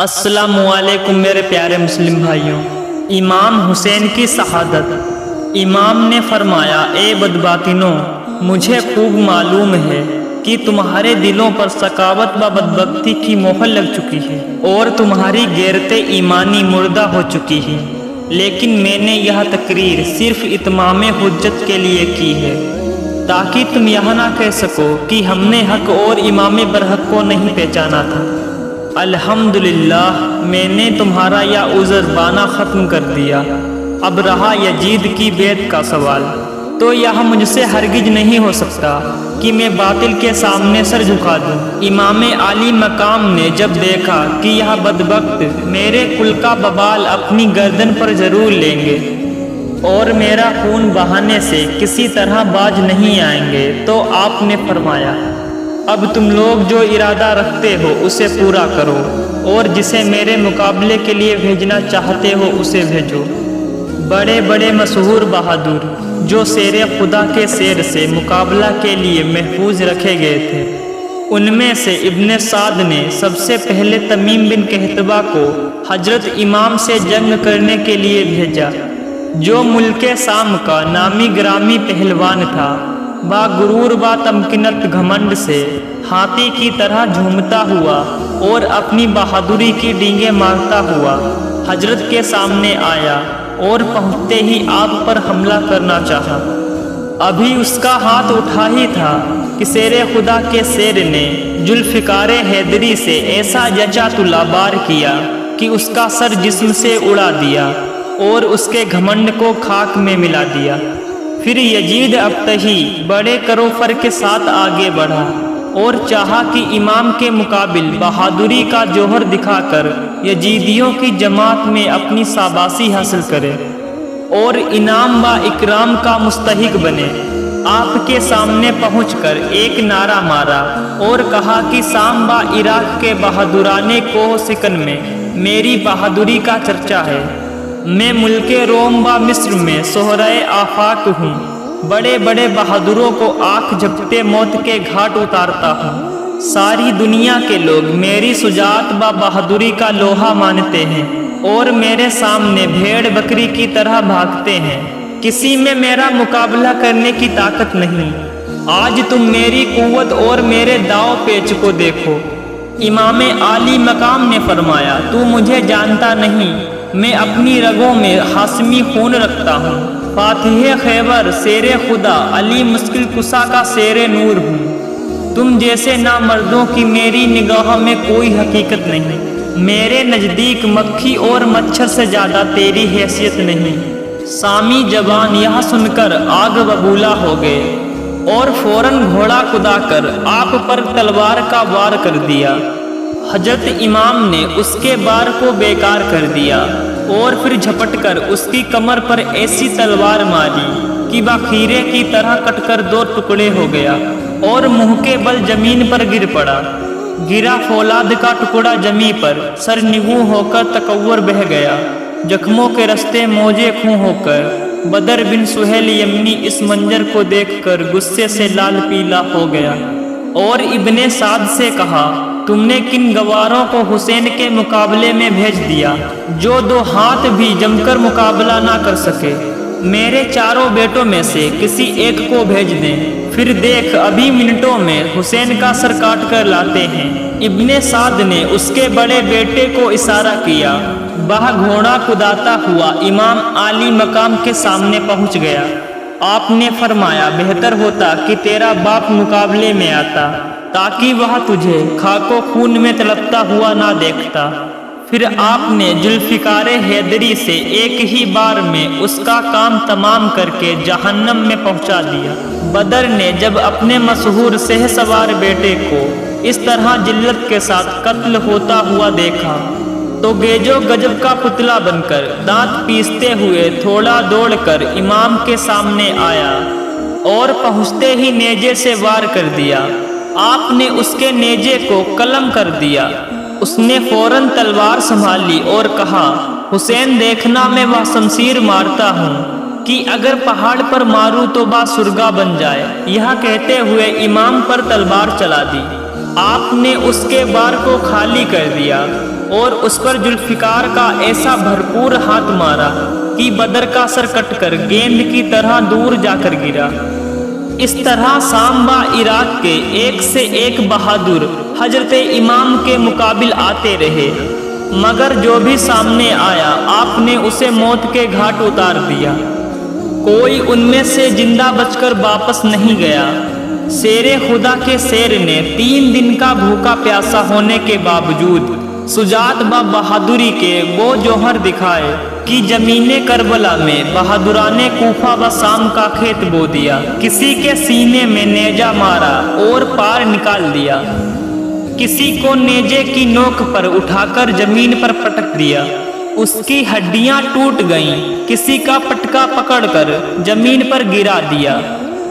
السلام علیکم میرے پیارے مسلم بھائیوں۔ امام حسین کی شہادت۔ امام نے فرمایا، اے بدباطنوں، مجھے خوب معلوم ہے کہ تمہارے دلوں پر سخاوت و بدبختی کی مہر لگ چکی ہے اور تمہاری غیرت ایمانی مردہ ہو چکی ہے، لیکن میں نے یہ تقریر صرف اتمام حجت کے لیے کی ہے تاکہ تم یہ نہ کہہ سکو کہ ہم نے حق اور امام برحق کو نہیں پہچانا تھا۔ الحمدللہ، میں نے تمہارا یہ عذر بانا ختم کر دیا۔ اب رہا یزید کی بیعت کا سوال، تو یہ مجھ سے ہرگز نہیں ہو سکتا کہ میں باطل کے سامنے سر جھکا دوں۔ امام عالی مقام نے جب دیکھا کہ یہ بدبخت میرے کل کا ببال اپنی گردن پر ضرور لیں گے اور میرا خون بہانے سے کسی طرح باز نہیں آئیں گے، تو آپ نے فرمایا، اب تم لوگ جو ارادہ رکھتے ہو اسے پورا کرو اور جسے میرے مقابلے کے لیے بھیجنا چاہتے ہو اسے بھیجو۔ بڑے بڑے مشہور بہادر جو شیر خدا کے شیر سے مقابلہ کے لیے محفوظ رکھے گئے تھے، ان میں سے ابن سعد نے سب سے پہلے تمیم بن کہتبہ کو حضرت امام سے جنگ کرنے کے لیے بھیجا، جو ملک شام کا نامی گرامی پہلوان تھا۔ با غرور با تمکنت گھمنڈ سے ہاتھی کی طرح جھومتا ہوا اور اپنی بہادری کی ڈینگیں مارتا ہوا حضرت کے سامنے آیا اور پہنچتے ہی آپ پر حملہ کرنا چاہا۔ ابھی اس کا ہاتھ اٹھا ہی تھا کہ شیر خدا کے شیر نے ذوالفقار حیدری سے ایسا جچا تلا بار کیا کہ اس کا سر جسم سے اڑا دیا اور اس کے گھمنڈ کو خاک میں ملا دیا۔ پھر یزید ابتہی بڑے کروفر کے ساتھ آگے بڑھا اور چاہا کہ امام کے مقابل بہادری کا جوہر دکھا کر یزیدیوں کی جماعت میں اپنی شاباشی حاصل کرے اور انعام و اکرام کا مستحق بنے۔ آپ کے سامنے پہنچ کر ایک نعرہ مارا اور کہا کہ شام و عراق کے بہادران کوہ سکن میں میری بہادری کا چرچا ہے۔ میں ملک روم و مصر میں سہرائے آفاق ہوں، بڑے بڑے بہادروں کو آنکھ جھپتے موت کے گھاٹ اتارتا ہوں۔ ساری دنیا کے لوگ میری شجاعت و بہادری کا لوہا مانتے ہیں اور میرے سامنے بھیڑ بکری کی طرح بھاگتے ہیں، کسی میں میرا مقابلہ کرنے کی طاقت نہیں۔ آج تم میری قوت اور میرے داؤ پیچ کو دیکھو۔ امام عالی مقام نے فرمایا، تو مجھے جانتا نہیں، میں اپنی رگوں میں ہاشمی خون رکھتا ہوں، فاتح خیبر شیر خدا علی مشکل کشا کا شیر نور ہوں۔ تم جیسے نامردوں کی میری نگاہوں میں کوئی حقیقت نہیں، میرے نزدیک مکھی اور مچھر سے زیادہ تیری حیثیت نہیں۔ سامی جوان یہ سن کر آگ ببولا ہو گئے اور فوراً گھوڑا کدا کر آپ پر تلوار کا وار کر دیا۔ حضرت امام نے اس کے بار کو بیکار کر دیا اور پھر جھپٹ کر اس کی کمر پر ایسی تلوار ماری کہ وہ کھیرے کی طرح کٹ کر دو ٹکڑے ہو گیا اور منہ کے بل زمین پر گر پڑا۔ گرا فولاد کا ٹکڑا زمین پر سر نگوں ہو کر تکور بہہ گیا، زخموں کے رستے موجے خوں ہو کر۔ بدر بن سہیل یمنی اس منظر کو دیکھ کر غصے سے لال پیلا ہو گیا اور ابن سعد سے کہا، تم نے کن گواروں کو حسین کے مقابلے میں بھیج دیا جو دو ہاتھ بھی جم کر مقابلہ نہ کر سکے؟ میرے چاروں بیٹوں میں سے کسی ایک کو بھیج دیں، پھر دیکھ ابھی منٹوں میں حسین کا سر کاٹ کر لاتے ہیں۔ ابن سعد نے اس کے بڑے بیٹے کو اشارہ کیا، وہ گھوڑا کداتا ہوا امام عالی مقام کے سامنے پہنچ گیا۔ آپ نے فرمایا، بہتر ہوتا کہ تیرا باپ مقابلے میں آتا تاکہ وہ تجھے خاک و خون میں تڑپتا ہوا نہ دیکھتا۔ پھر آپ نے ذوالفقار حیدری سے ایک ہی بار میں اس کا کام تمام کر کے جہنم میں پہنچا دیا۔ بدر نے جب اپنے مشہور شہ سوار بیٹے کو اس طرح ذلت کے ساتھ قتل ہوتا ہوا دیکھا تو گیجو گجب کا پتلا بن کر دانت پیستے ہوئے تھوڑا دوڑ کر امام کے سامنے آیا اور پہنچتے ہی نیزے سے وار کر دیا۔ آپ نے اس کے نیزے کو قلم کر دیا۔ اس نے فوراً تلوار سنبھال لی اور کہا، حسین دیکھنا میں وہ شمشیر مارتا ہوں کہ اگر پہاڑ پر ماروں تو با سرگا بن جائے۔ یہ کہتے ہوئے امام پر تلوار چلا دی آپ نے اس کے بار کو خالی کر دیا اور اس پر ذوالفقار کا ایسا بھرپور ہاتھ مارا کہ بدر کا سر کٹ کر گیند کی طرح دور جا کر گرا۔ اس طرح شام و عراق کے ایک سے ایک بہادر حضرت امام کے مقابل آتے رہے، مگر جو بھی سامنے آیا آپ نے اسے موت کے گھاٹ اتار دیا۔ کوئی ان میں سے زندہ بچ کر واپس نہیں گیا۔ شیر خدا کے شیر نے 3 دن کا بھوکا پیاسا ہونے کے باوجود شجاعت و بہادری کے وہ جوہر دکھائے کہ زمین کربلا میں بہادران کوفہ و شام کا کھیت بو دیا، کسی کے سینے میں نیزہ مارا اور پار نکال دیا، کسی کو نیزے کی نوک پر اٹھا کر زمین پر پٹک دیا، اس کی ہڈیاں ٹوٹ گئیں، کسی کا پٹکا پکڑ کر زمین پر گرا دیا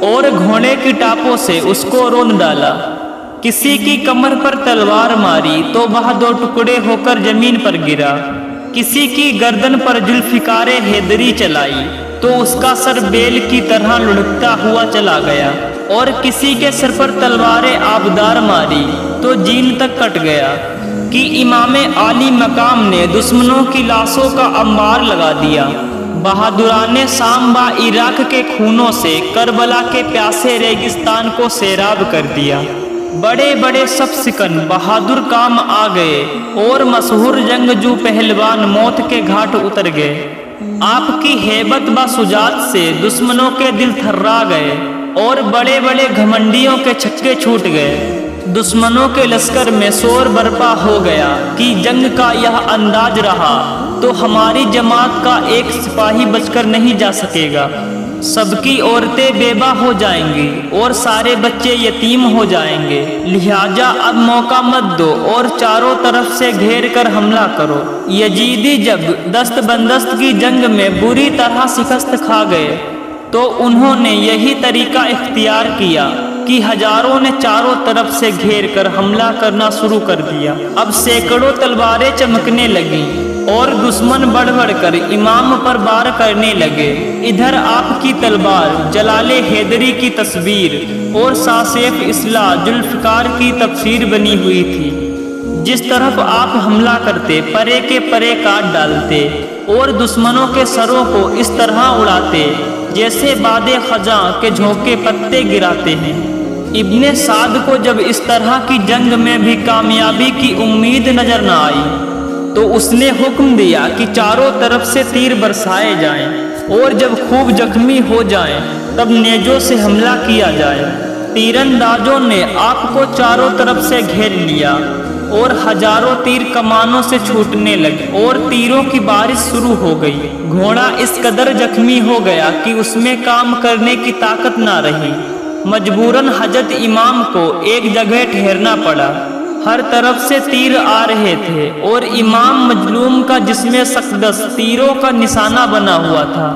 اور گھوڑے کی ٹاپوں سے اس کو رون ڈالا، کسی کی کمر پر تلوار ماری تو وہ 2 ٹکڑے ہو کر زمین پر گرا، کسی کی گردن پر ذوالفقار حیدری چلائی تو اس کا سر بیل کی طرح لڑکتا ہوا چلا گیا، اور کسی کے سر پر تلوار آبدار ماری تو جین تک کٹ گیا کہ امام عالی مقام نے دشمنوں کی لاشوں کا انبار لگا دیا۔ بہادران شام و عراق کے خونوں سے کربلا کے پیاسے ریگستان کو سیراب کر دیا۔ بڑے بڑے سب سکن بہادر کام آ گئے اور مشہور جنگجو پہلوان موت کے گھاٹ اتر گئے۔ آپ کی ہیبت و شجاعت سے دشمنوں کے دل تھرا گئے اور بڑے بڑے گھمنڈیوں کے چھکے چھوٹ گئے۔ دشمنوں کے لشکر میں شور برپا ہو گیا کہ جنگ کا یہ انداز رہا تو ہماری جماعت کا ایک سپاہی بچ کر نہیں جا سکے گا، سب کی عورتیں بیوہ ہو جائیں گی اور سارے بچے یتیم ہو جائیں گے، لہٰذا اب موقع مت دو اور چاروں طرف سے گھیر کر حملہ کرو۔ یزیدی جب دست بندست کی جنگ میں بری طرح شکست کھا گئے تو انہوں نے یہی طریقہ اختیار کیا کہ ہزاروں نے چاروں طرف سے گھیر کر حملہ کرنا شروع کر دیا۔ اب سینکڑوں تلواریں چمکنے لگیں اور دشمن بڑھ بڑھ کر امام پر وار کرنے لگے۔ ادھر آپ کی تلوار جلال حیدری کی تصویر اور سیف اصلاح ذوالفقار کی تفسیر بنی ہوئی تھی۔ جس طرف آپ حملہ کرتے پرے کے پرے کاٹ ڈالتے اور دشمنوں کے سروں کو اس طرح اڑاتے جیسے باد خزاں کے جھونکے پتے گراتے ہیں۔ ابن سعد کو جب اس طرح کی جنگ میں بھی کامیابی کی امید نظر نہ آئی تو اس نے حکم دیا کہ چاروں طرف سے تیر برسائے جائیں اور جب خوب زخمی ہو جائیں تب نیزوں سے حملہ کیا جائے۔ تیراندازوں نے آپ کو چاروں طرف سے گھیر لیا اور ہزاروں تیر کمانوں سے چھوٹنے لگے اور تیروں کی بارش شروع ہو گئی۔ گھوڑا اس قدر زخمی ہو گیا کہ اس میں کام کرنے کی طاقت نہ رہی، مجبوراً حضرت امام کو ایک جگہ ٹھہرنا پڑا۔ ہر طرف سے تیر آ رہے تھے اور امام مظلوم کا جسم سقدس تیروں کا نشانہ بنا ہوا تھا،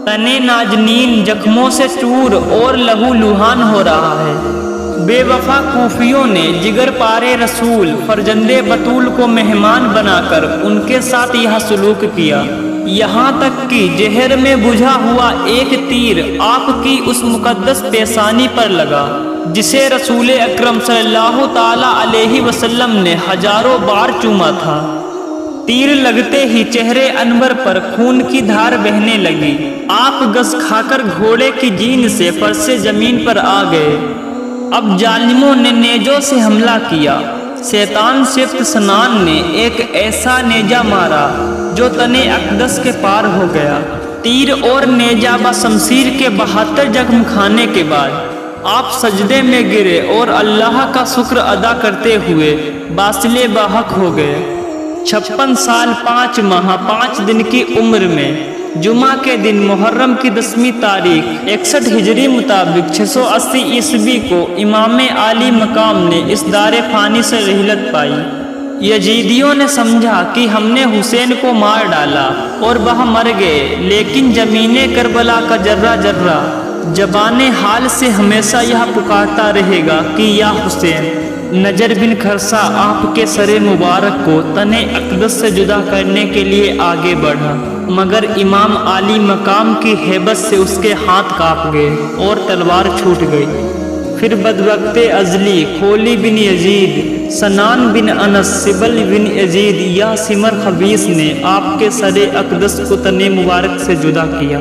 تنے ناجنین زخموں سے چور اور لہو لہان ہو رہا ہے۔ بے وفا کوفیوں نے جگر پارے رسول فرزند بطول کو مہمان بنا کر ان کے ساتھ یہ سلوک کیا، یہاں تک کہ زہر میں بجھا ہوا ایک تیر آپ کی اس مقدس پیشانی پر لگا جسے رسول اکرم صلی اللہ تعالی علیہ وسلم نے ہزاروں بار چوما تھا۔ تیر لگتے ہی چہرے انور پر خون کی دھار بہنے لگی۔ آپ گز کھا کر گھوڑے کی جین سے فرش زمین پر آ گئے۔ اب ظالموں نے نیزوں سے حملہ کیا۔ شیطان صفت سنان نے ایک ایسا نیزہ مارا جو تنے اقدس کے پار ہو گیا۔ تیر اور نیزہ و شمشیر کے 72 زخم کھانے کے بعد آپ سجدے میں گرے اور اللہ کا شکر ادا کرتے ہوئے باصل باحق ہو گئے۔ 56 سال 5 ماہ 5 دن کی عمر میں جمعہ کے دن محرم کی 10ویں تاریخ 61 ہجری مطابق 680 عیسوی کو امام عالی مقام نے اس دار فانی سے رحلت پائی۔ یزیدیوں نے سمجھا کہ ہم نے حسین کو مار ڈالا اور وہ مر گئے، لیکن زمین کربلا کا ذرہ ذرہ زبان حال سے ہمیشہ یہ پکارتا رہے گا کہ یا حسین۔ نجر بن کھرسا آپ کے سر مبارک کو تنے اقدس سے جدا کرنے کے لیے آگے بڑھا، مگر امام عالی مقام کی ہیبت سے اس کے ہاتھ کانپ گئے اور تلوار چھوٹ گئی۔ پھر بدبخت ازلی کھولی بن یزید، سنان بن انس، سبل بن یزید یا سمر خبیث نے آپ کے سر اقدس کو تن مبارک سے جدا کیا۔